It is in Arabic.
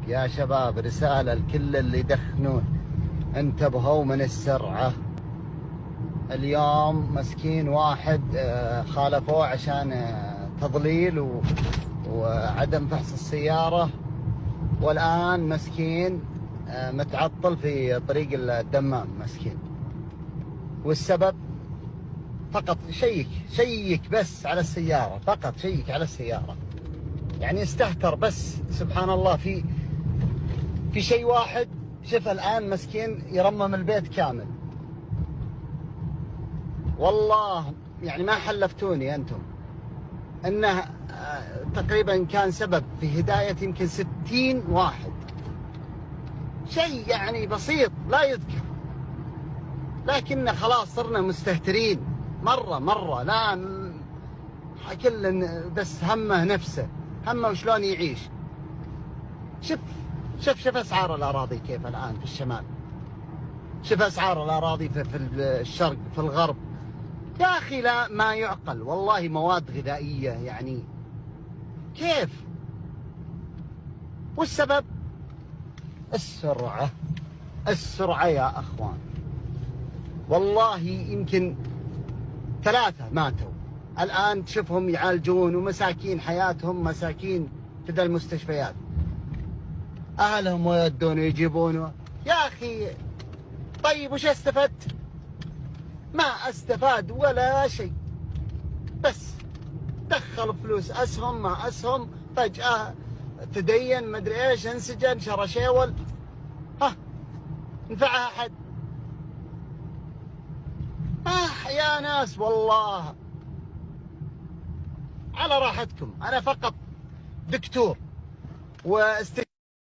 يا شباب رسالة لكل اللي يدخنون، انتبهوا من السرعة. اليوم مسكين واحد خالفوه عشان تضليل وعدم فحص السيارة، والآن مسكين متعطل في طريق الدمام مسكين. والسبب فقط شيك بس على السيارة، فقط شيك على السيارة. يعني استهتر بس. سبحان الله، في شيء واحد شوف الآن مسكين يرمم البيت كامل. والله يعني ما حلفتوني أنتم أنه تقريبا كان سبب في هداية يمكن 60 واحد. شيء يعني بسيط لا يذكر، لكن خلاص صرنا مستهترين مرة. لا كل بس همه نفسه، همه وشلون يعيش. شوف أسعار الأراضي كيف الآن في الشمال، شوف أسعار الأراضي في الشرق في الغرب. يا أخي لا ما يعقل والله. مواد غذائية يعني كيف؟ والسبب السرعة يا أخوان. والله يمكن 3 ماتوا الآن تشوفهم يعالجون، ومساكين حياتهم مساكين في ذا المستشفيات، أهلهم ويدون ويجيبونه. يا أخي طيب وش استفدت؟ ما استفاد ولا شيء، بس دخل فلوس أسهم ما أسهم، فجأة تدين مدري إيش، انسجن، شرى شيول، نفعها أحد؟ يا ناس والله على راحتكم. أنا فقط دكتور